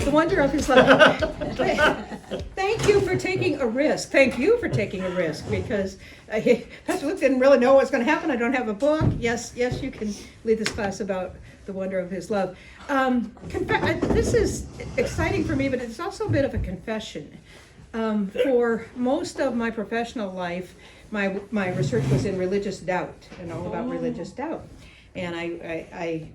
The wonder of his love. Thank you for taking a risk. Thank you for taking a risk, because Pastor Luke didn't really know what's going to happen. I don't have a book. Yes, you can lead this class about the wonder of his love. This is exciting for me, but it's also a bit of a confession. For most of my professional life, my research was in religious doubt and all about religious doubt. And I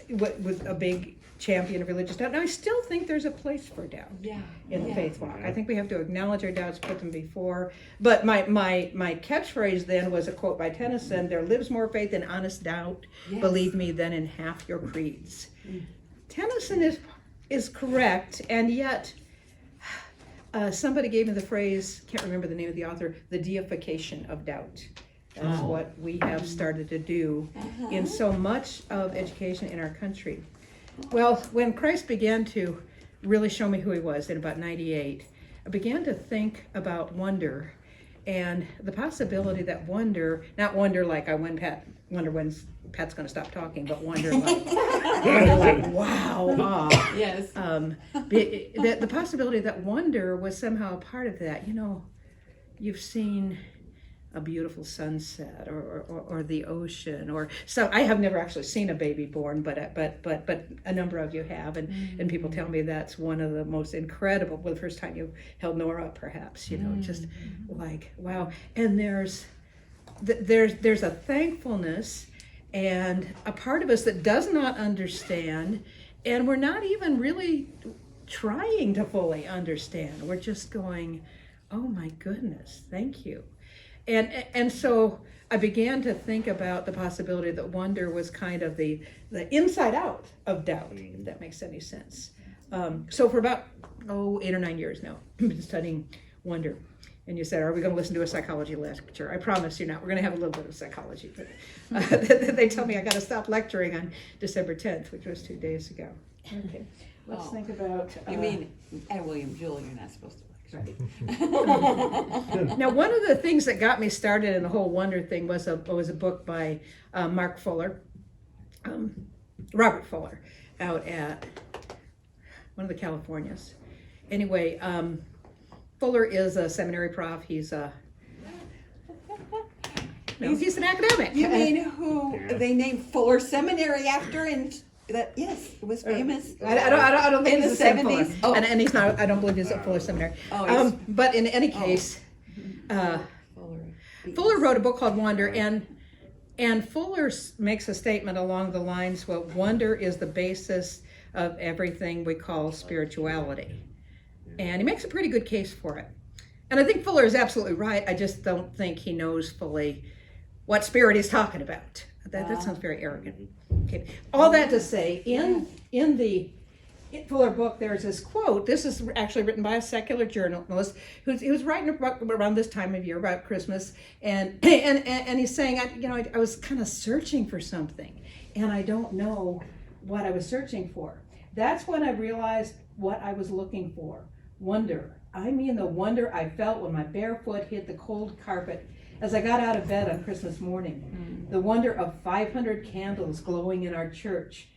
was a big champion of religious doubt. And I still think there's a place for doubt in the faith walk. I think we have to acknowledge our doubts, put them before. But my catchphrase then was a quote by Tennyson: "There lives more faith in honest doubt, believe me, than in half your creeds." Tennyson is correct, and yet somebody gave me the phrase, can't remember the name of the author, the deification of doubt. That's what we have started to do in so much of education in our country. Well, when Christ began to really show me who he was in about 98, I began to think about wonder and the possibility that wonder, not wonder like I wonder when Pat's going to stop talking, but wonder like wow. Yes. The possibility that wonder was somehow a part of that. You know, you've seen a beautiful sunset or the ocean, or so. I have never actually seen a baby born, but a number of you have, and people tell me that's one of the most incredible. Well, the first time you held Nora up, perhaps, you know, just like wow. And there's a thankfulness and a part of us that does not understand, and we're not even really trying to fully understand. We're just going, oh my goodness, thank you. And so I began to think about the possibility that wonder was kind of the inside out of doubt, if that makes any sense. So for about 8 or 9 years now, I've been studying wonder. And you said, are we going to listen to a psychology lecture? I promise you not. We're going to have a little bit of psychology. But they tell me I got to stop lecturing on December 10th, which was 2 days ago. Okay, let's think about... You mean at William Jewell, you're not supposed to lecture. Right. Now, one of the things that got me started in the whole wonder thing was a book by Robert Fuller, out at one of the Californias. Anyway, Fuller is a seminary prof. He's an academic. You mean who they named Fuller Seminary after? And that it was famous. I don't think in he's the the same 70s. Fuller. And he's not. I don't believe he's at Fuller Seminary. But in any case, Fuller wrote a book called Wonder, and Fuller makes a statement along the lines, well, wonder is the basis of everything we call spirituality. And he makes a pretty good case for it. And I think Fuller is absolutely right. I just don't think he knows fully what spirit he's talking about. That sounds very arrogant. Okay. All that to say, in the Fuller book, there's this quote. This is actually written by a secular journalist he was writing around this time of year about Christmas, and he's saying, I was kind of searching for something, and I don't know what I was searching for. That's when I realized what I was looking for. Wonder. I mean the wonder I felt when my bare foot hit the cold carpet as I got out of bed on Christmas morning. The wonder of 500 candles glowing in our church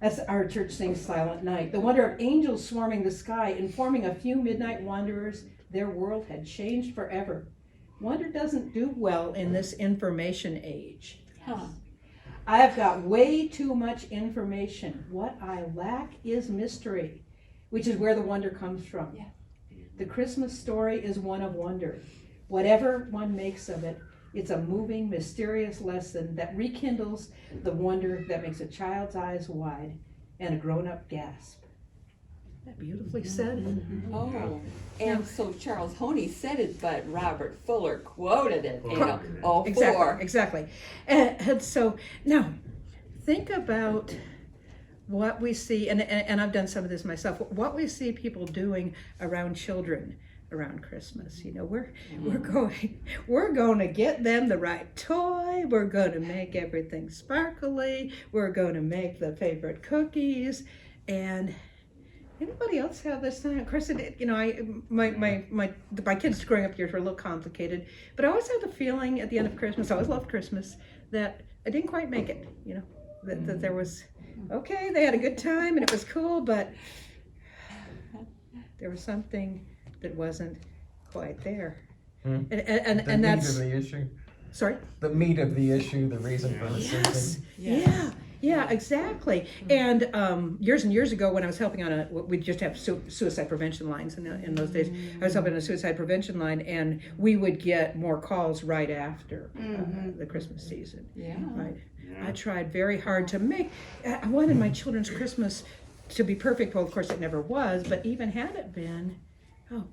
as our church sings Silent Night. The wonder of angels swarming the sky, informing a few midnight wanderers their world had changed forever. Wonder doesn't do well in this information age. I have got way too much information. What I lack is mystery, which is where the wonder comes from. Yeah. The Christmas story is one of wonder. Whatever one makes of it, it's a moving, mysterious lesson that rekindles the wonder that makes a child's eyes wide and a grown-up gasp. Isn't that beautifully said? Oh, and so Charles Honey said it, but Robert Fuller quoted it. Exactly. And so now, think about what we see, and I've done some of this myself, what we see people doing around children around Christmas. You know, we're going to get them the right toy. We're going to make everything sparkly. We're going to make the favorite cookies. And anybody else have this time? Of course, my kids' growing up years were a little complicated, but I always had the feeling at the end of Christmas, I always loved Christmas, that I didn't quite make it. You know, that there was, okay, they had a good time and it was cool, but There was something that wasn't quite there. Hmm. And that's the issue. sorry. The meat of the issue, the reason for the Yes. symptom. Yeah, exactly. And years and years ago, when I was helping on we just have suicide prevention lines in those days. I was helping on a suicide prevention line, and we would get more calls right after the Christmas season. Yeah. Right. I tried very hard to make. I wanted my children's Christmas to be perfect. Well, of course, it never was. But even had it been,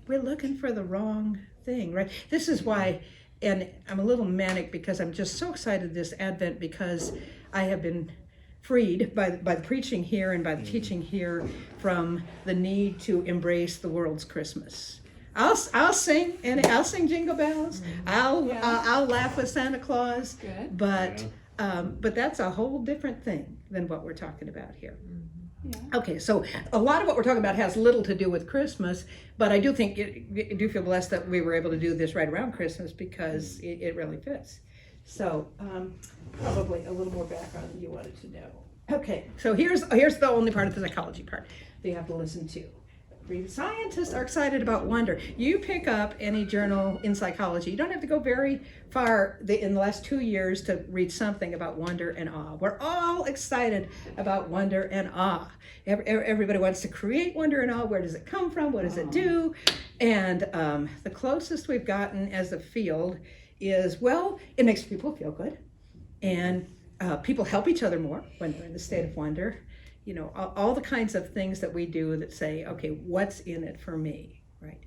we're looking for the wrong thing, right? This is why. And I'm a little manic because I'm just so excited this Advent, because I have been freed by the preaching here and by the teaching here from the need to embrace the world's Christmas. I'll sing and I'll sing Jingle Bells. I'll laugh with Santa Claus. Good. But that's a whole different thing than what we're talking about here. Yeah. Okay, so a lot of what we're talking about has little to do with Christmas, but I do think I do feel blessed that we were able to do this right around Christmas, because it really fits. So probably a little more background than you wanted to know. Okay, so here's the only part of the psychology part that you have to listen to. Scientists are excited about wonder. You pick up any journal in psychology. You don't have to go very far in the last 2 years to read something about wonder and awe. We're all excited about wonder and awe. Everybody wants to create wonder and awe. Where does it come from? What does it do? And the closest we've gotten as a field is, well, it makes people feel good. And people help each other more when they're in the state of wonder. You know, all the kinds of things that we do that say, okay, what's in it for me, right?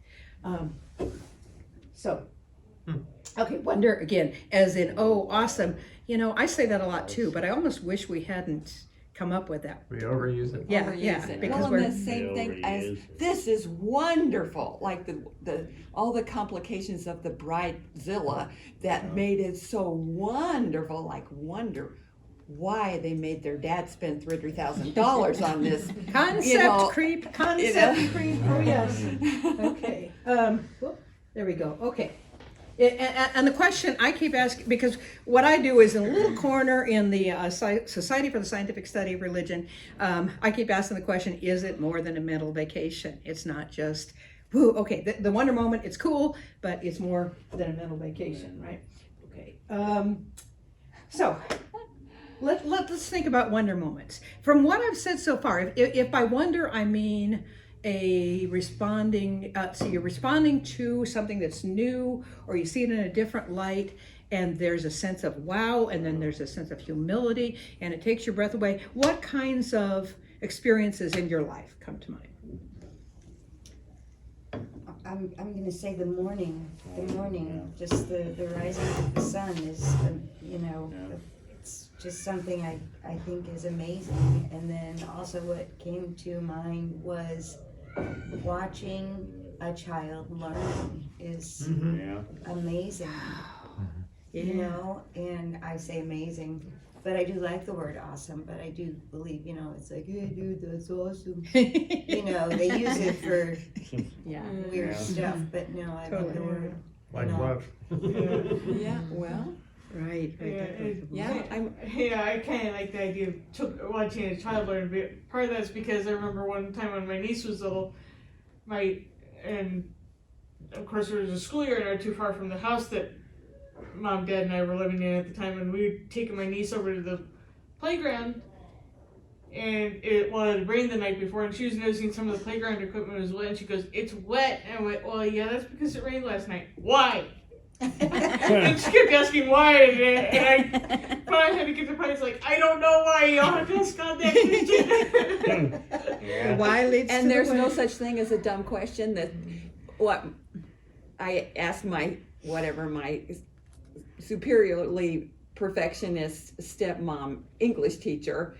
Okay, wonder again, as in, oh, awesome. You know, I say that a lot too, but I almost wish we hadn't come up with that. We overuse it. Yeah, Overuse it. because Well, we're and the same thing as this is wonderful, like the all the complications of the bridezilla that made it so wonderful, like wonder why they made their dad spend $300,000 on this concept creep. Oh yes. Okay. There we go. Okay. And the question I keep asking, because what I do is in a little corner in the Society for the Scientific Study of Religion, I keep asking the question, is it more than a mental vacation? It's not just, woo, okay, the wonder moment, it's cool, but it's more than a mental vacation, right? Okay. So let's think about wonder moments. From what I've said so far, if by wonder I mean so you're responding to something that's new, or you see it in a different light, and there's a sense of wow, and then there's a sense of humility, and it takes your breath away. What kinds of experiences in your life come to mind? I'm going to say the morning, just the rising of the sun is, it's just something I think is amazing. And then also what came to mind was watching a child learn is amazing, you know, and I say amazing, but I do like the word awesome, but I do believe, it's like, hey dude, that's awesome. They use it for weird stuff, but no, I love the word. Like what? Yeah, well, Right. I kind of like the idea of watching a child learn. But part of that's because I remember one time when my niece was little, and of course there was a schoolyard not too far from the house that Mom, Dad, and I were living in at the time, and we'd taken my niece over to the playground, and it had rained the night before, and she was noticing some of the playground equipment was wet, and she goes, "It's wet," and I went, "Well, yeah, that's because it rained last night." Why? And she kept asking why, and I finally had to get to the point. It's like, I don't know why. Y'all have to ask God that question. Why leads and to there's the no way. such thing as a dumb question. That what I asked my superiorly perfectionist stepmom English teacher.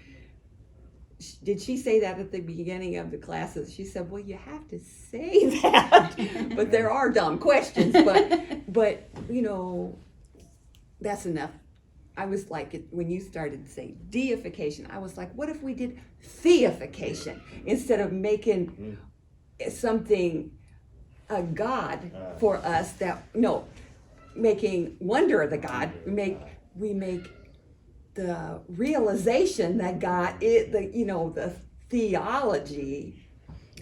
Did she say that at the beginning of the classes? She said, "Well, you have to say that, but there are dumb questions." But that's enough. I was like, when you started to say deification, I was like, what if we did theification instead of making something a god for us? Making wonder of the God. We make the realization that God is the theology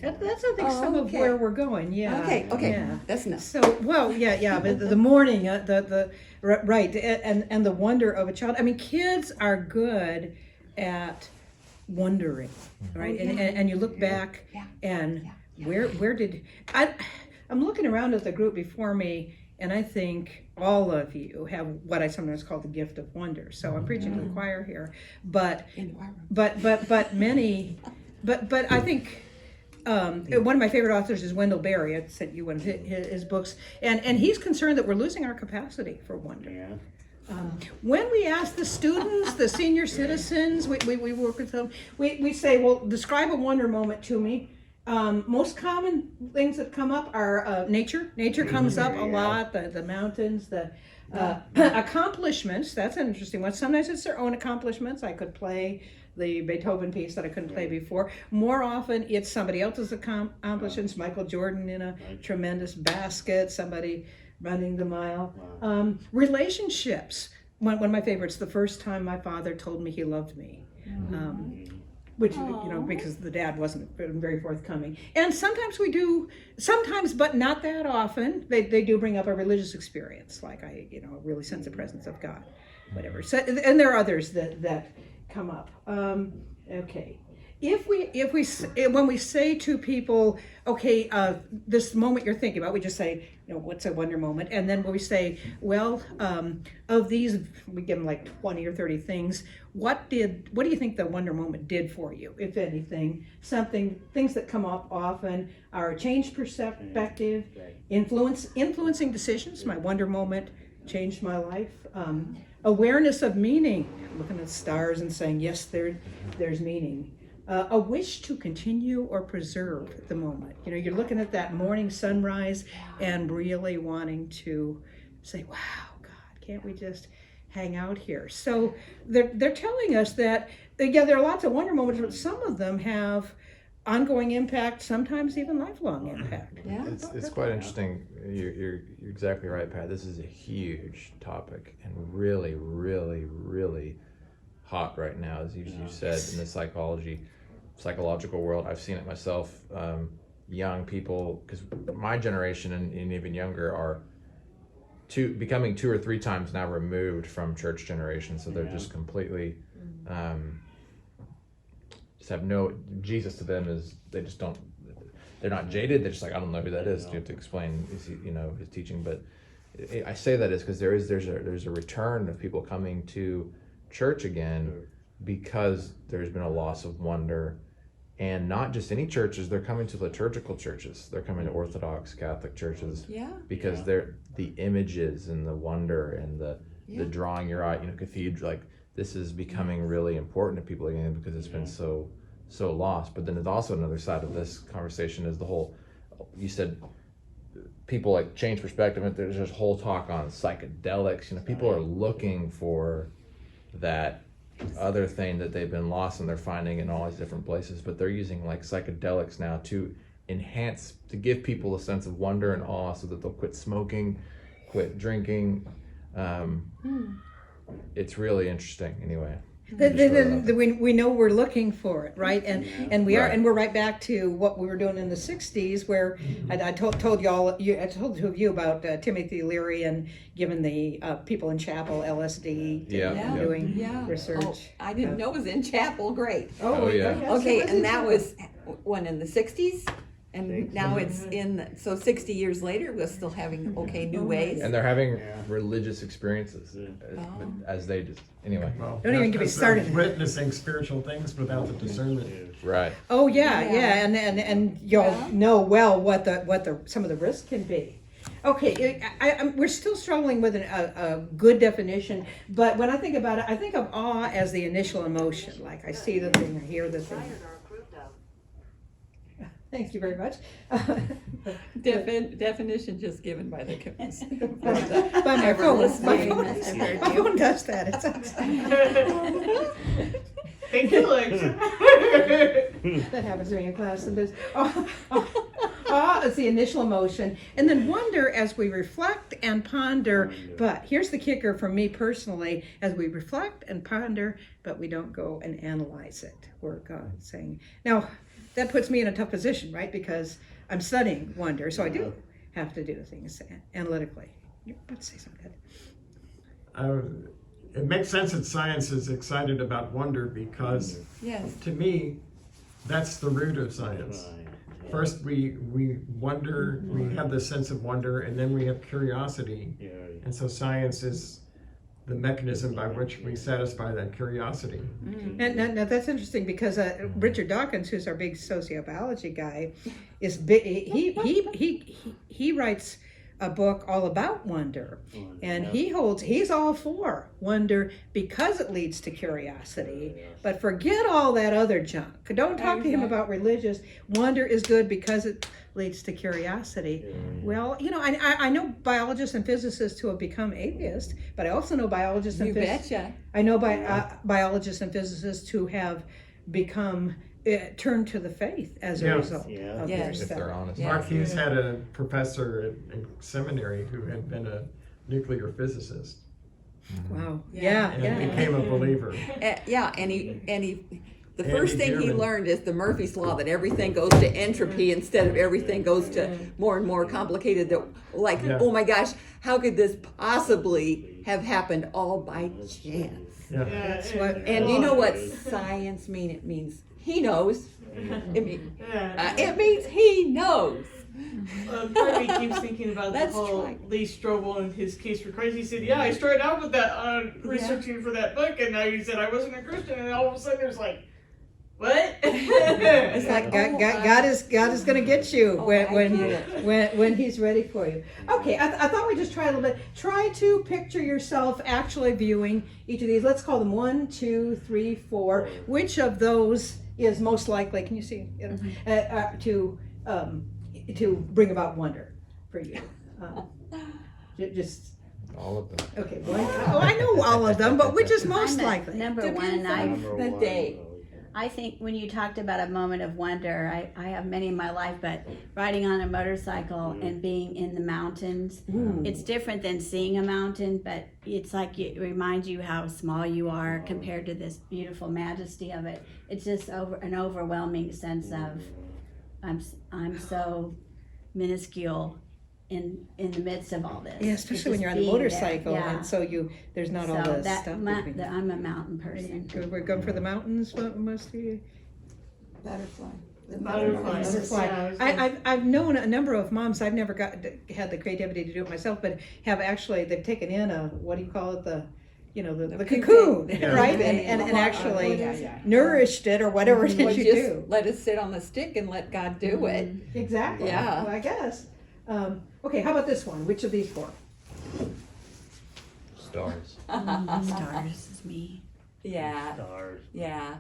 That's, I think, Oh, some of okay. where we're going, yeah. Okay, Yeah. that's enough. So, well, yeah, but the morning, right, and the wonder of a child. I mean, kids are good at wondering, right? And you look back Yeah. and Yeah. where did I'm looking around at the group before me, and I think all of you have what I sometimes call the gift of wonder. So I'm preaching to the choir here, but many, but I think. One of my favorite authors is Wendell Berry. I sent you one of his books, and he's concerned that we're losing our capacity for wonder. When we ask the students, the senior citizens, we work with them, we say, well, describe a wonder moment to me. Most common things that come up are nature. Nature comes up a lot, the mountains, the accomplishments. That's an interesting one. Sometimes it's their own accomplishments. I could play the Beethoven piece that I couldn't play before. More often, it's somebody else's accomplishments. Michael Jordan in a tremendous basket, somebody running the mile. Relationships. One of my favorites, the first time my father told me he loved me. Which, because the dad wasn't very forthcoming. And sometimes we do, but not that often, they do bring up a religious experience, like I really sense the presence of God, whatever. So, and there are others that come up. Okay. When we say to people, okay, this moment you're thinking about, we just say, what's a wonder moment? And then when we say, well, of these, we give them like 20 or 30 things. What do you think the wonder moment did for you, if anything? Things that come up often are changed perspective, influencing decisions. My wonder moment changed my life. Awareness of meaning, looking at stars and saying, yes, there's meaning. A wish to continue or preserve the moment. You're looking at that morning sunrise and really wanting to say, wow, God, can't we just hang out here? So they're telling us that, there are lots of wonder moments, but some of them have ongoing impact, sometimes even lifelong impact. Yeah. It's quite interesting. You're exactly right, Pat. This is a huge topic and really, really, really hot right now, as you said, in the psychological world. I've seen it myself. Young people, because my generation and even younger are becoming 2 or 3 times now removed from church generation, so they're just completely just have no Jesus to them. Is they just don't, they're not jaded, they're just like, I don't know who that is. You have to explain his teaching. But I say that is because there's a return of people coming to church again because there's been a loss of wonder. And not just any churches, they're coming to liturgical churches. They're coming to Orthodox Catholic churches because they're the images and the wonder and the drawing your eye, cathedral, like this is becoming really important to people again because it's been so lost. But then there's also another side of this conversation is the whole, you said people like change perspective. There's this whole talk on psychedelics. People are looking for that other thing that they've been lost and they're finding in all these different places, but they're using like psychedelics now to give people a sense of wonder and awe so that they'll quit smoking, quit drinking. It's really interesting anyway. We know we're looking for it, right? And we are, and we're right back to what we were doing in the '60s, where I told two of you about Timothy Leary and giving the people in chapel LSD, doing research. Oh, I didn't know it was in chapel. Great. Oh yeah. Okay, and that was one in the '60s. And now it's so 60 years later, we're still having new ways. And they're having religious experiences as they just, anyway. Well, Don't even get me started. Witnessing spiritual things without the discernment. Right. Oh yeah. And y'all know well what some of the risks can be. Okay, we're still struggling with a good definition, but when I think about it, I think of awe as the initial emotion. Like I see the thing, I hear the thing. Thank you very much. Definition just given by the commission. By my phone. My phone does that. Thank you, Alexa. That happens to me in class. And awe is the initial emotion, and then wonder as we reflect and ponder. But here's the kicker for me personally: as we reflect and ponder, but we don't go and analyze it. We're saying now that puts me in a tough position, right? Because I'm studying wonder, so I do have to do things analytically. You're about to say something. It makes sense that science is excited about wonder because, Yes. to me, that's the root of science. First, we wonder, we have this sense of wonder, and then we have curiosity. And so science is the mechanism by which we satisfy that curiosity. And now that's interesting because Richard Dawkins, who's our big sociobiology guy, is big. He writes a book all about wonder, and he's all for wonder because it leads to curiosity. But forget all that other junk. Don't talk to him about religious. Wonder is good because it leads to curiosity. Well, I know biologists and physicists who have become atheists, but I also know biologists and I know biologists and physicists who have become turned to the faith as a result of their If study. they're honest. Mark Hughes had a professor in seminary who had been a nuclear physicist Wow. and became a believer. The And first thing he German. learned is the Murphy's Law, that everything goes to entropy instead of everything goes to more and more complicated. Oh my gosh, how could this possibly have happened all by chance? Yeah. And you know what science means? It means he knows. It means he knows. Part of me keeps thinking about the Let's whole try. Lee Strobel and his case for Christ. He said, I started out with that researching for that book, and now he said I wasn't a Christian, and all of a sudden there's like, what? It's like, God is going to get you I get when He's ready for you. Okay, I thought we'd just try a little bit. Try to picture yourself actually viewing each of these. Let's call them 1, 2, 3, 4. Which of those is most likely? Can you see? To bring about wonder for you. Just All of them. okay. I know all of them, but which is most likely? Number one, Depends on the day. I think when you talked about a moment of wonder, I have many in my life, but riding on a motorcycle and being in the mountains, it's different than seeing a mountain, but it's like it reminds you how small you are compared to this beautiful majesty of it. It's just an overwhelming sense of I'm so minuscule in the midst of all this. Yeah, especially when Just you're on the being there. motorcycle, Yeah. and so there's not all So this stuff. I'm a mountain person. We're going for the mountains, most of you. Butterfly. Butterflies. Yeah, I've known a number of moms. I've never had the creativity to do it myself, but they've taken in what do you call it, the cocoon, Yeah. right? And actually nourished it or whatever it Well, is you just do. let it sit on the stick and let God do it. Exactly. Yeah. Well, I guess. Okay, how about this one? Which of these 4? Stars. Stars is me. Yeah. Yeah.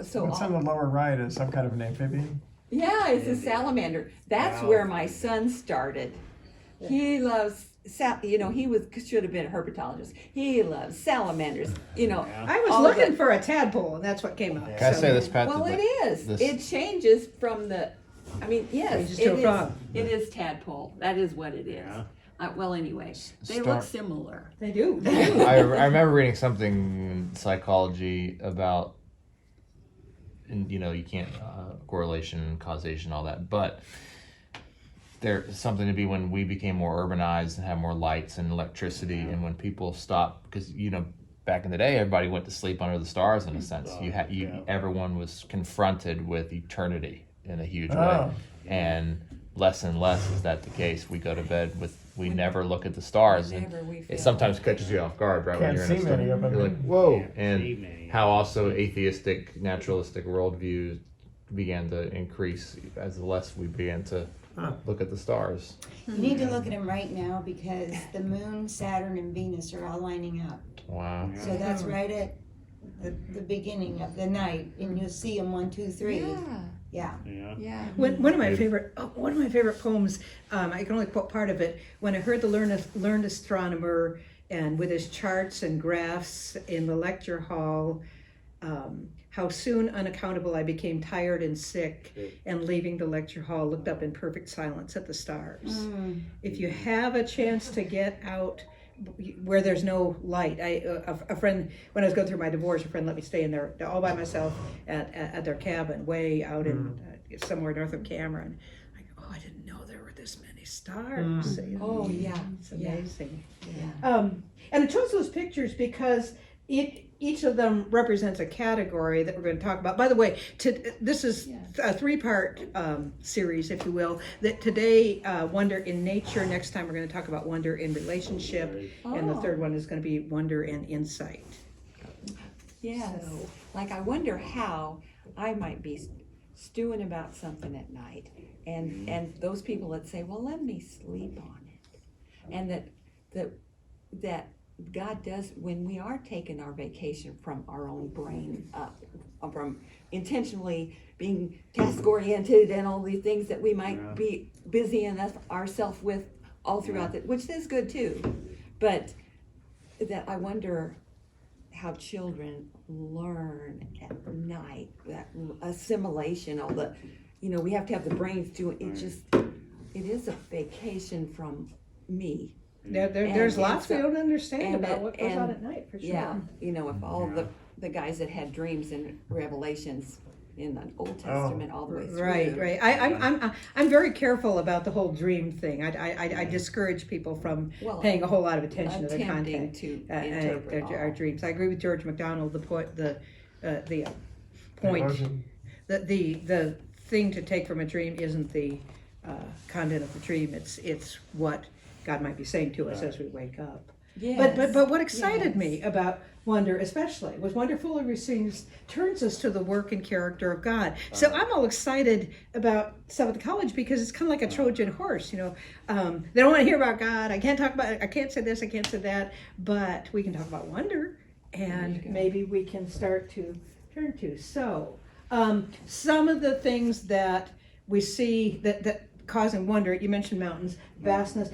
So What's on the lower right is some kind of an amphibian? yeah, it's a salamander. That's where my son started. He loves he should have been a herpetologist. He loves salamanders. I was all of looking it. for a tadpole, and that's what came up. Can I say this, Pat? Well, that it is. this- It changes from the. I mean, yes, Changes to a frog. It is tadpole. That is what it is. Well, anyway, they Star- look similar. They do. I remember reading something in psychology about, and you can't correlation, causation, all that, but there's something to be when we became more urbanized and had more lights and electricity, and when people stopped, because back in the day everybody went to sleep under the stars in a sense. Everyone was confronted with eternity in a huge way, and less is that the case. We go to bed we never look at the stars, and it sometimes catches you off guard, right? Can't when you're see in a many storm. of them. You're like, whoa, and how also atheistic, naturalistic worldviews began to increase as the less we began to look at the stars. You need to look at them right now because the moon, Saturn, and Venus are all lining up. Wow. So that's right at the beginning of the night, and you'll see them 1, 2, 3. Yeah. Yeah. One of my favorite poems. I can only quote part of it. When I heard the learned astronomer and with his charts and graphs in the lecture hall, how soon unaccountable I became tired and sick, and leaving the lecture hall looked up in perfect silence at the stars. If you have a chance to get out where there's no light, a friend, when I was going through my divorce, a friend let me stay in there all by myself at their cabin way out in somewhere north of Cameron. I go, oh, I didn't know there were this many stars. You know, Oh, yeah. it's amazing. Yeah. And I chose those pictures because each of them represents a category that we're going to talk about. By the way, this is a three-part series, if you will. That today, wonder in nature. Next time, we're going to talk about wonder in relationship, and the third one is going to be wonder and insight. Yes. So- Like, I wonder how I might be stewing about something at night, and those people that say, well, let me sleep on it, and that God does, when we are taking our vacation from our own brain up, from intentionally being task oriented and all the things that we might be busying ourselves with all throughout it, which is good too, but that I wonder how children learn at night, that assimilation, all the, we have to have the brains do it. It is a vacation from me. There's And lots we so- don't understand and about it- what goes on and- at night, for sure. Yeah, if all the guys that had dreams and revelations in the Old Testament all the way through. Right. I'm very careful about the whole dream thing. I discourage people from Well, paying a whole lot of attention to the attempting content to and interpret our all. dreams. I agree with George MacDonald. The point, Theologian. the thing to take from a dream isn't the content of the dream. It's what God might be saying to us as we wake up. Yes. But what excited Yes. me about wonder especially was wonder fully turns us to the work and character of God. So I'm all excited about stuff at the college because it's kind of like a Trojan horse, They don't want to hear about God. I can't say this, I can't say that, but we can talk about wonder, and maybe we can start to turn to. So some of the things that we see that causing wonder, you mentioned mountains, vastness.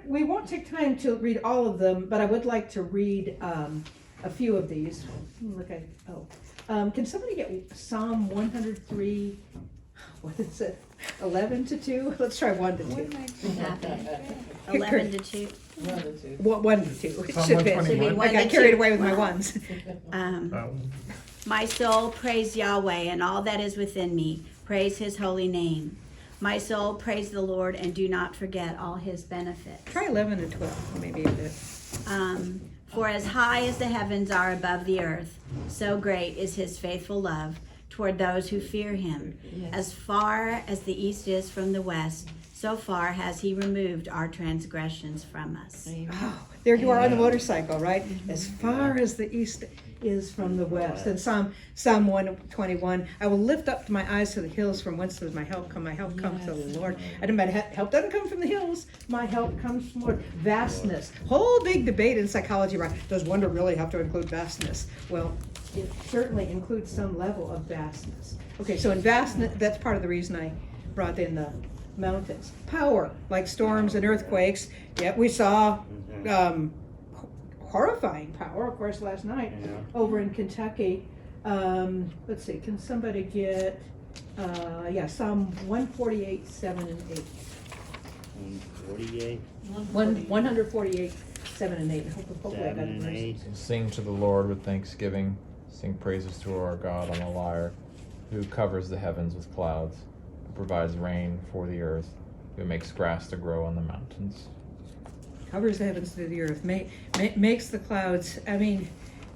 We won't take time to read all of them, but I would like to read a few of these. Can somebody get Psalm 103? What is it? 11 to 2? Let's try 1 to 2. Have it. Here, 11 to 2. 1 to 2. It Psalm should be. 121. I got carried away with my ones. My soul, praise Yahweh, and all that is within me. Praise his holy name. My soul, praise the Lord, and do not forget all his benefits. Try 11 and 12, maybe a bit. For as high as the heavens are above the earth, so great is his faithful love toward those who fear him. Yes. As far as the east is from the west, so far has he removed our transgressions from us. Oh, there you are on the motorcycle, right? As far as the east is from the west. And Psalm 121, I will lift up my eyes to the hills from whence does my help come. My help comes from the Lord. Help doesn't come from the hills. My help comes from the Lord. Vastness. Whole big debate in psychology about, does wonder really have to include vastness? Well, it certainly includes some level of vastness. Okay, so in vastness, that's part of the reason I brought in the mountains. Power, like storms and earthquakes. Yet we saw horrifying power, of course, last night over in Kentucky. Let's see, can somebody get, Psalm 148, 7 and 8. 148, 148, 7 and 8. Hopefully I got 7 the and verse. 8. Sing to the Lord with thanksgiving. Sing praises to our God on the lyre, who covers the heavens with clouds, who provides rain for the earth, who makes grass to grow on the mountains. Covers the heavens to the earth, makes the clouds. I mean,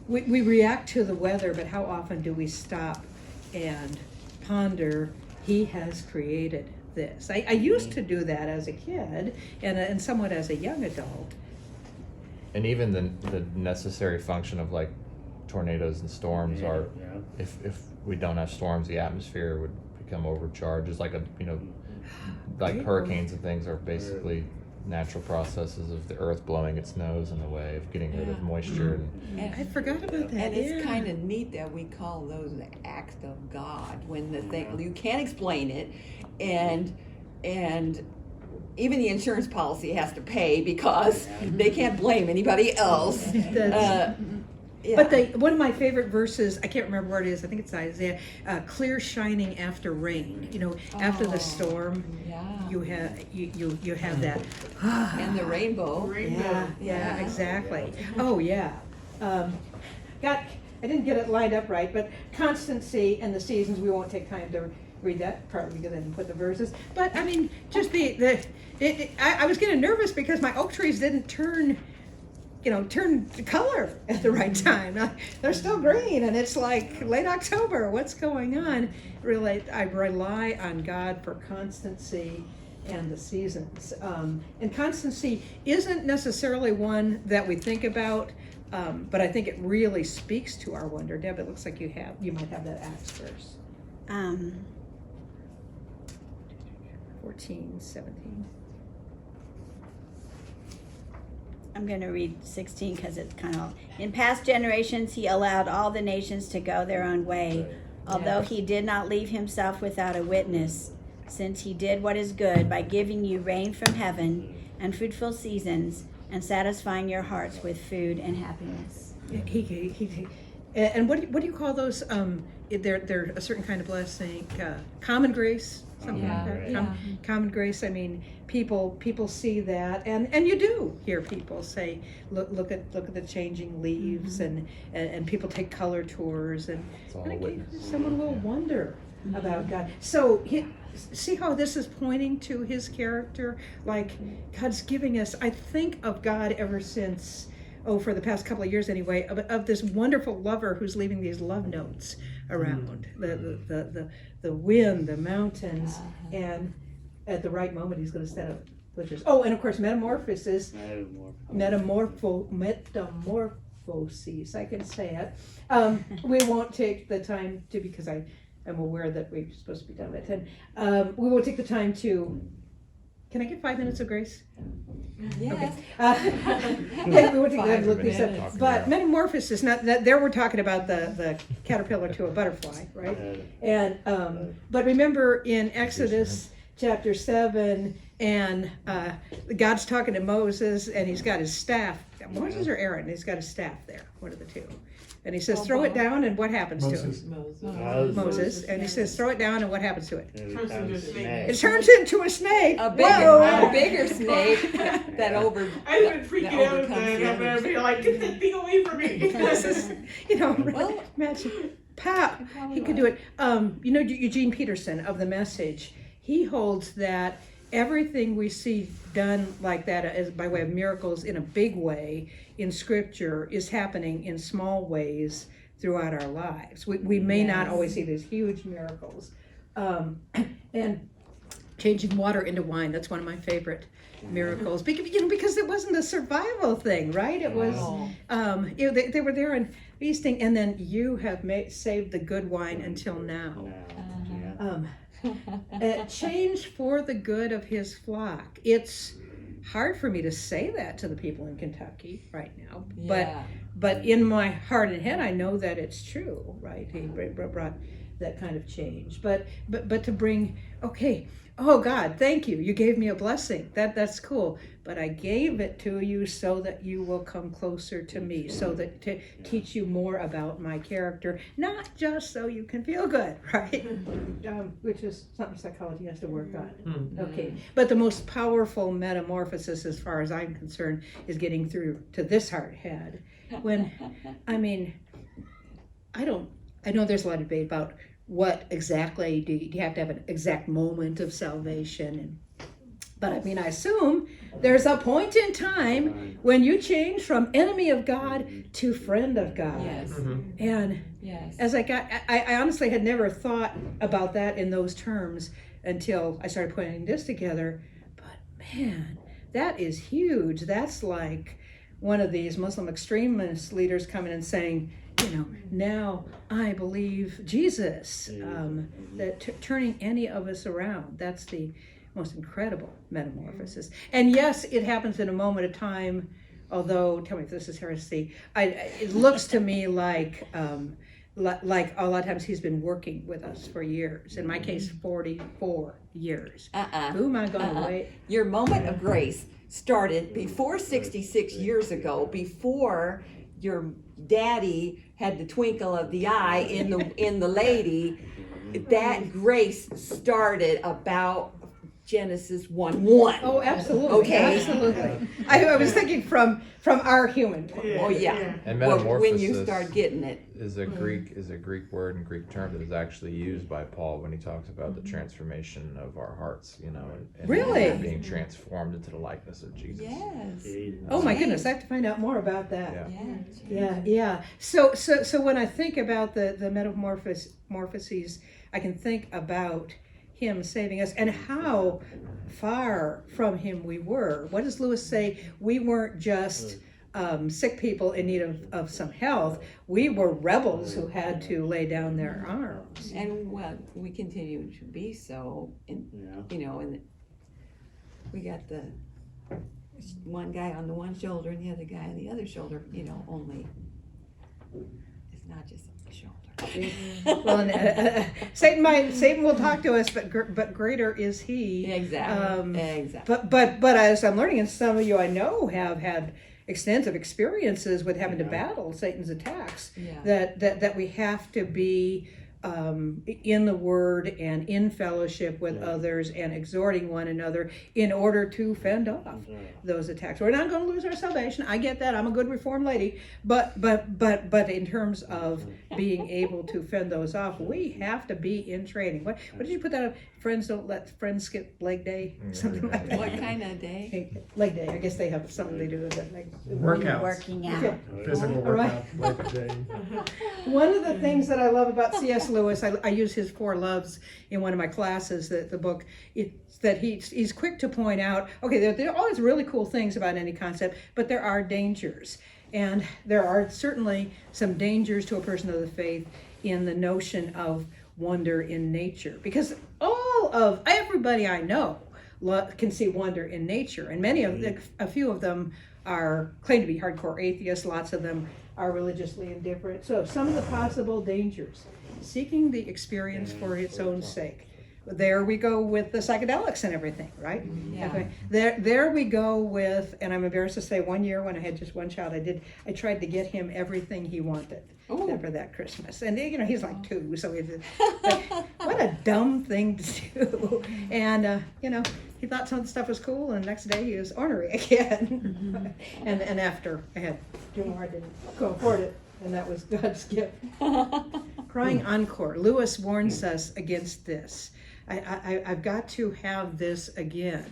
we react to the weather, but how often do we stop and ponder, he has created this? I used to do that as a kid and somewhat as a young adult. And even the necessary function of like tornadoes and storms are, if we don't have storms, the atmosphere would become overcharged. It's like like hurricanes and things are basically natural processes of the earth blowing its nose in the way of getting rid of moisture. And I forgot about that. And it's yeah. kind of neat that we call those the acts of God when the thing you can't explain it, and even the insurance policy has to pay because they can't blame anybody else. But one of my favorite verses, I can't remember where it is, I think it's Isaiah, clear shining after rain. You know, after the storm, you have that. And the rainbow. Yeah, exactly. Oh, yeah. I didn't get it lined up right, but constancy and the seasons, we won't take time to read that, partly because I didn't put the verses. But, I mean, just I was getting nervous because my oak trees didn't turn color at the right time. They're still green, and it's like late October. What's going on? Really, I rely on God for constancy and the seasons. And constancy isn't necessarily one that we think about, but I think it really speaks to our wonder. Deb, it looks like you might have that Acts verse. 14, 17. I'm going to read 16 because it's kind of. In past generations, he allowed all the nations to go their own way, although he did not leave himself without a witness, since he did what is good by giving you rain from heaven and fruitful seasons and satisfying your hearts with food and happiness. And what do you call those? They're a certain kind of blessing, common grace, something like that. Common grace. I mean, people see that, and you do hear people say, look at the changing leaves, and people take color tours, and someone will wonder about God. So see how this is pointing to his character, like God's giving us. I think of God ever since. For the past couple of years anyway, of this wonderful lover who's leaving these love notes around the wind, the mountains, and at the right moment he's going to set up bushes. Oh, and of course metamorphosis, metamorphoses. I can say it. We won't take the time to, because I am aware that we're supposed to be done by 10. We won't take the time to. Can I get 5 minutes of grace? Yes. Okay. We won't take that. Look these up. But metamorphosis, not that there we're talking about the caterpillar to a butterfly, right? And but remember in Exodus chapter 7, and God's talking to Moses, and he's got his staff. Moses or Aaron? He's got his staff there, one of the two. And he says, throw it down, and what happens to it? Moses. And he says, throw it down, and what happens to it? It turns into a snake. A bigger snake that over. I've been freaking out then. I'm going to be like, get that thing away from me. This is, imagine. He could do it. Eugene Peterson of The Message, he holds that everything we see done like that as by way of miracles in a big way in Scripture is happening in small ways throughout our lives. We may not always see these huge miracles. And changing water into wine, that's one of my favorite miracles. Because it wasn't a survival thing, right? It was, they were there and feasting, and then you have saved the good wine until now. Change for the good of his flock. It's hard for me to say that to the people in Kentucky right now, but in my heart and head I know that it's true, right? He brought that kind of change, but to bring, oh God, thank you, you gave me a blessing, that's cool, but I gave it to you so that you will come closer to me, so that to teach you more about my character, not just so you can feel good, right? Which is something psychology has to work on. Okay, but the most powerful metamorphosis, as far as I'm concerned, is getting through to this heart head. When, I know there's a lot of debate about what exactly do you have to have an exact moment of salvation, but I I assume there's a point in time when you change from enemy of God to friend of God. Yes. And as I honestly had never thought about that in those terms until I started putting this together. But man, that is huge. That's like one of these Muslim extremist leaders coming and saying, now I believe Jesus, that turning any of us around, that's the most incredible metamorphosis. And yes, it happens in a moment of time, although, tell me if this is heresy, it looks to me like a lot of times he's been working with us for years. In my case, 44 years. Who am I going to wait? Your moment of grace started before 66 years ago, before your Daddy had the twinkle of the eye in the lady. That grace started about Genesis 1:1. Oh, absolutely. Okay. Absolutely. I was thinking from our human point. Oh yeah. And Well, metamorphosis when you start getting it. is a Greek word and Greek term that is actually used by Paul when he talks about the transformation of our hearts, you know, and Really? being transformed into the likeness of Jesus. Yes. Oh my goodness, I have to find out more about that. Yeah. Yeah. So when I think about the metamorphoses, I can think about him saving us and how far from him we were. What does Lewis say? We weren't just sick people in need of some health. We were rebels who had to lay down their arms. And well, we continue to be so. And you know, and we got the one guy on the one shoulder and the other guy on the other shoulder. You know, only it's not just on the shoulder. Well, and, Satan will talk to us, but greater is he. Exactly. Exactly. But as I'm learning, and some of you I know have had extensive experiences with having to battle Satan's attacks. Yeah. That we have to be in the Word and in fellowship with others and exhorting one another in order to fend off those attacks. We're not going to lose our salvation. I get that. I'm a good Reformed lady, but in terms of being able to fend those off, we have to be in training. What did you put that up? Friends don't let friends skip leg day, something like that. What kind of day? Leg day. I guess they have something they do with it. Like Workouts. Working out. Okay. Physical Right. workout, like day. One of the things that I love about C.S. Lewis, I use his 4 loves in one of my classes, the book, it's that he's quick to point out, okay, there are always really cool things about any concept, but there are dangers. And there are certainly some dangers to a person of the faith in the notion of wonder in nature. Because everybody I know can see wonder in nature. And a few of them claim to be hardcore atheists. Lots of them are religiously indifferent. So some of the possible dangers, seeking the experience for its own sake. There we go with the psychedelics and everything, right? Yeah. Okay. There we go with, and I'm embarrassed to say, one year when I had just one child, I tried to get him everything he wanted for that Christmas. And you know, he's like 2, so what a dumb thing to do. And you know, he thought some of the stuff was cool, and the next day he was ornery again. and after I had 2 more, I didn't go afford it. And that was God's gift. Crying encore. Lewis warns us against this. I've got to have this again.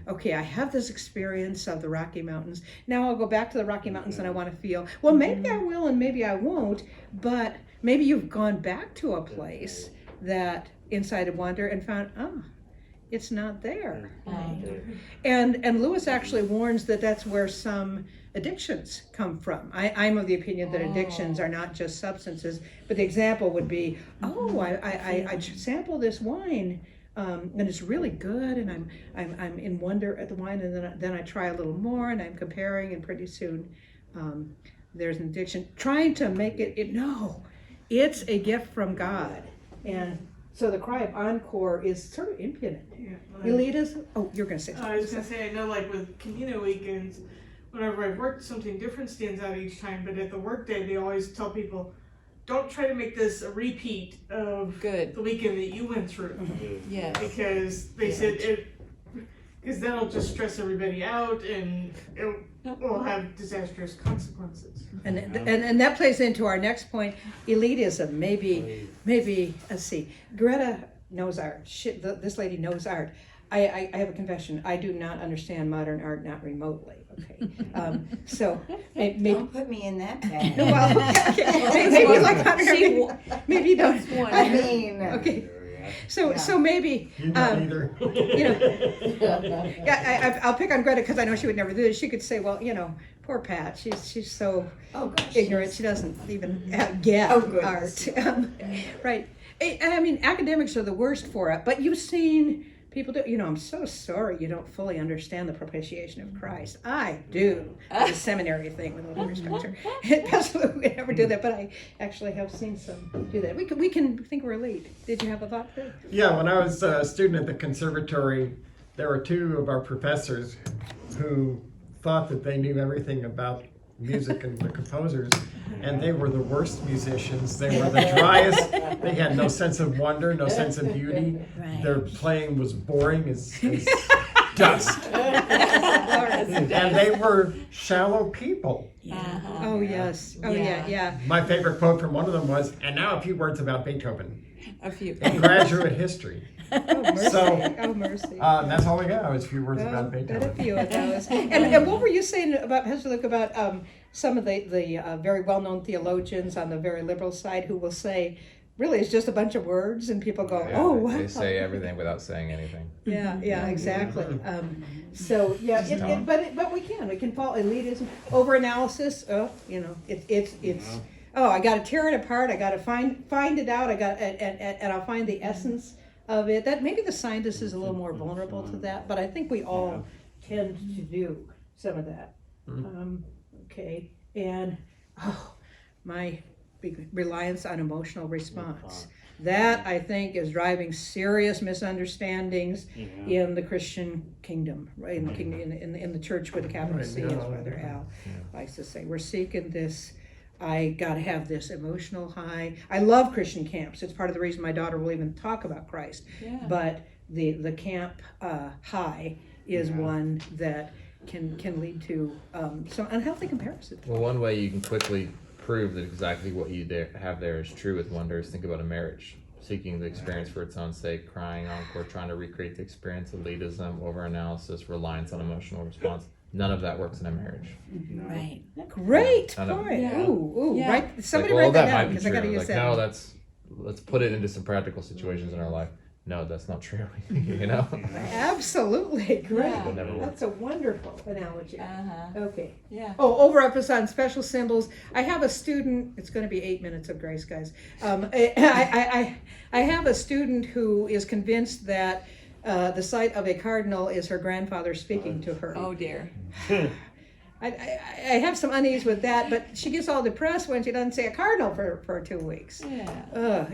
Okay, I have this experience of the Rocky Mountains. Now I'll go back to the Rocky Mountains and I want to feel, well, maybe I will and maybe I won't, but maybe you've gone back to a place that incited wonder and found, it's not there. And Lewis actually warns that that's where some addictions come from. I'm of the opinion that addictions are not just substances, but the example would be, I sample this wine, and it's really good, and I'm in wonder at the wine, and then I try a little more, and I'm comparing, and pretty soon there's an addiction. Trying to make no, it's a gift from God, and so the cry of encore is sort of impudent. Elitism. Oh, you're going to say something. I was going to say, I know, like with Camino weekends, whenever I've worked, something different stands out each time. But at the work day, they always tell people, don't try to make this a repeat of the weekend that you went through. Yes. Because they said because that'll just stress everybody out and it will have disastrous consequences. And that plays into our next point, elitism. Maybe let's see. Greta knows art. This lady knows art. I have a confession. I do not understand modern art, not remotely. Okay, so maybe Don't put me in that bag. well, okay. Maybe like maybe you don't. I mean, Okay, so maybe You don't either. you know, I'll pick on Greta because I know she would never do this. She could say, well, you know, poor Pat. She's so ignorant. She doesn't even get art. Right. I mean, academics are the worst for it. But you've seen people do, you know, I'm so sorry you don't fully understand the propitiation of Christ. I do. The seminary thing, with all due respect to her. Pastor Lou would never do that, but I actually have seen some do that. We can think we're elite. Did you have a thought there? Yeah, when I was a student at the conservatory, there were 2 of our professors who thought that they knew everything about music and the composers, and they were the worst musicians. They were the driest. They had no sense of wonder, no sense of beauty. Right. Their playing was boring as dust. And they were shallow people. Yeah. Oh yes. Oh yeah. Yeah. My favorite quote from one of them was, "And now a few words about Beethoven A few. in graduate history." Oh mercy. So, Oh mercy. That's all we got was a few words Oh, about got a Beethoven. few of those. And what were you saying about Pastor Luke about some of the very well-known theologians on the very liberal side who will say, really, it's just a bunch of words, and people go, Yeah, oh they- wow. They say everything without saying anything. Yeah, exactly. So yeah, Tom. but we can fall elitism, overanalysis. Oh, it's. Oh, I got to tear it apart. I got to find it out. And I'll find the essence of it. That maybe the scientist is a little more vulnerable to that, but I think we all tend to do some of that. Okay, and my big reliance on emotional response. That I think is driving serious misunderstandings in the Christian kingdom, right? In the kingdom, in the church with a capital C, as Brother Al likes to say. We're seeking this. I got to have this emotional high. I love Christian camps. It's part of the reason my daughter will even talk about Christ. Yeah. But the camp high is one that can lead to some unhealthy comparisons. Well, one way you can quickly prove that exactly what you have there is true with wonder is think about a marriage. Seeking the experience for its own sake, crying encore, trying to recreate the experience, elitism, overanalysis, reliance on emotional response. None of that works in a marriage. Right. Great I know. point. Yeah. Ooh, Yeah. right. Somebody Like, well, write that that down might be because I got to true. use Like, that. no, let's put it into some practical situations in our life. No, that's not true. You know? Absolutely great. Yeah. It never works. That's a wonderful analogy. Okay. Yeah. Oh, overemphasis on special symbols. I have a student. It's going to be 8 minutes of grace, guys. I have a student who is convinced that the sight of a cardinal is her grandfather speaking to her. Oh dear. I have some unease with that, but she gets all depressed when she doesn't see a cardinal for 2 weeks. Yeah.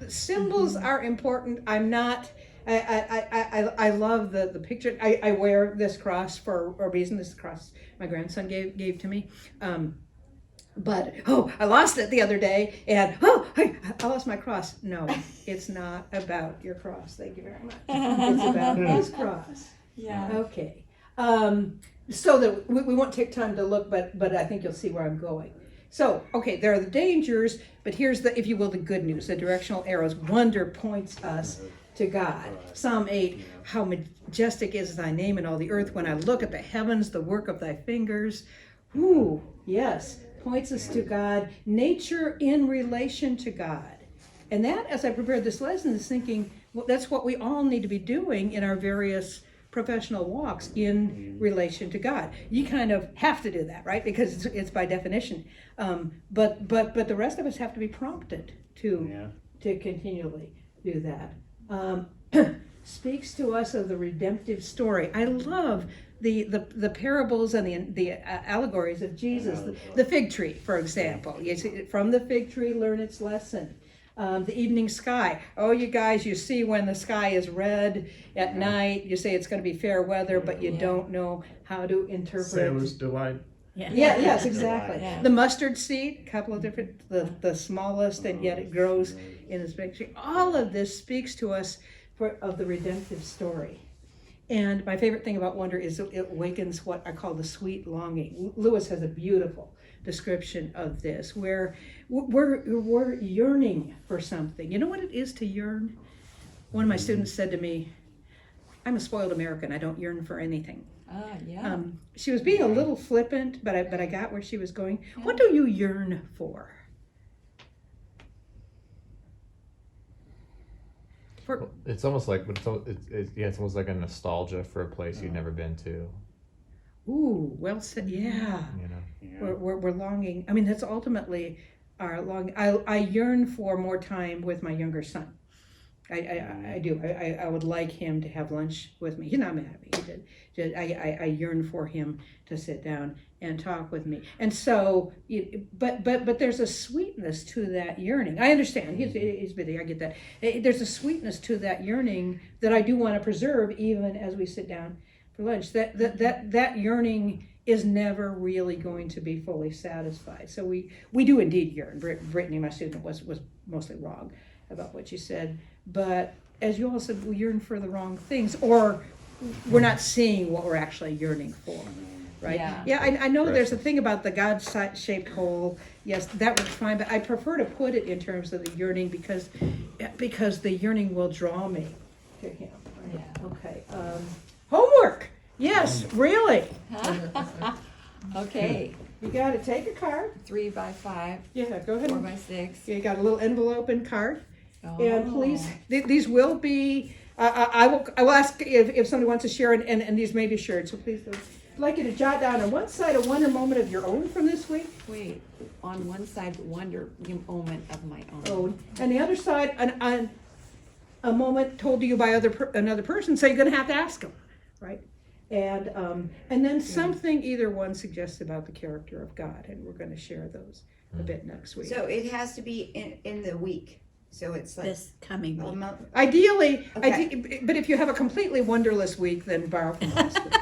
Symbols are important. I'm not. I love the picture. I wear this cross for a reason. This cross my grandson gave to me. But I lost it the other day, and I lost my cross. No, it's not about your cross. Thank you very much. It's about his cross. Yeah. Okay. So that we won't take time to look, but I think you'll see where I'm going. So, okay, there are the dangers, but here's the, if you will, the good news, the directional arrows. Wonder points us to God. Psalm 8, how majestic is thy name in all the earth. When I look at the heavens, the work of thy fingers. Ooh, yes, points us to God. Nature in relation to God. And that, as I prepared this lesson, is thinking, well, that's what we all need to be doing in our various professional walks in relation to God. You kind of have to do that, right? Because it's by definition. But the rest of us have to be prompted to continually do that. Speaks to us of the redemptive story. I love the parables and the allegories of Jesus. The fig tree, for example. You see, from the fig tree, learn its lesson. The evening sky. Oh, you guys, you see when the sky is red at night, you say it's going to be fair weather, but you don't know how to interpret. Sailor's delight. Yes, exactly. Yeah. The mustard seed, a couple of different, the smallest, and yet it grows in this big tree. All of this speaks to us of the redemptive story. And my favorite thing about wonder is it awakens what I call the sweet longing. Lewis has a beautiful description of this, where we're yearning for something. You know what it is to yearn? One of my students said to me, I'm a spoiled American. I don't yearn for anything. Yeah. She was being a little flippant, but I got where she was going. What do you yearn for? It's almost like, it's almost like a nostalgia for a place you've never been to. Ooh, well said. Yeah. You know. We're longing. I mean, that's ultimately our longing. I yearn for more time with my younger son. I do. I would like him to have lunch with me. He's not mad at me. I yearn for him to sit down and talk with me. And so, but there's a sweetness to that yearning. I understand. He's busy. I get that. There's a sweetness to that yearning that I do want to preserve even as we sit down for lunch. That yearning is never really going to be fully satisfied. So we do indeed yearn. Brittany, my student, was mostly wrong about what you said. But as you all said, we yearn for the wrong things, or we're not seeing what we're actually yearning for. Right? Yeah. I know Right. there's a thing about the God-shaped hole. Yes, that works fine, but I prefer to put it in terms of the yearning because the yearning will draw me to Him. Right? Yeah. Okay. Homework. Yes, really. Okay, You got to take a card. 3 by 5, Yeah, go ahead. 4 by 6. You got a little envelope and card, and Oh. please, these will be. I will ask if somebody wants to share, and these may be shared. So please, I'd like you to jot down on one side a wonder moment of your own from this week. Wait, on one side, wonder moment of my own. Own, and the other side, a moment told to you by another person. So you're going to have to ask them, right? And then something either one suggests about the character of God, and we're going to share those a bit next week. So it has to be in the week. So it's like This coming a week. month. Ideally, Okay. but if you have a completely wonderless week, then borrow from last week.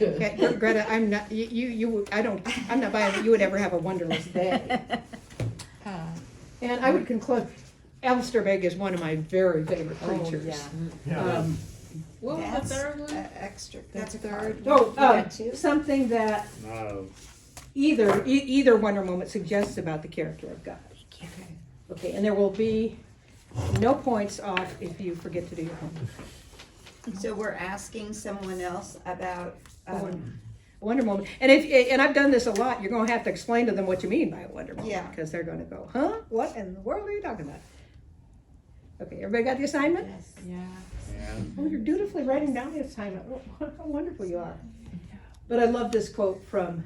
Okay, Greta, I'm not. I'm not buying that you would ever have a wonderless day. And I would conclude, Alistair Begg is one of my very favorite Oh, preachers. yeah. Yeah. What was That's the third one? extra. That's That's a third. card. Oh, You got two? something that either wonder moment suggests about the character of God. Okay. Okay, and there will be no points off if you forget to do your homework. So we're asking someone else about. A wonder moment, and I've done this a lot. You're going to have to explain to them what you mean by a wonder moment, Yeah. because they're going to go, "Huh? What in the world are you talking about?" Okay, everybody got the assignment? Yes. Yeah. Oh, you're dutifully writing down the assignment. Oh, how wonderful you are. But I love this quote from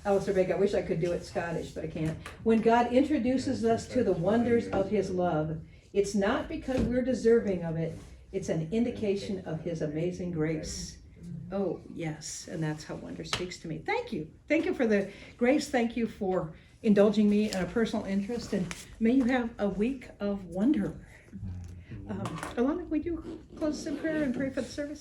Alistair Begg. I wish I could do it Scottish, but I can't. When God introduces us to the wonders of His love, it's not because we're deserving of it. It's an indication of His amazing grace. Oh, yes, and that's how wonder speaks to me. Thank you. Thank you for the grace. Thank you for indulging me in a personal interest, and may you have a week of wonder. Alana, would you close us in prayer and pray for the service?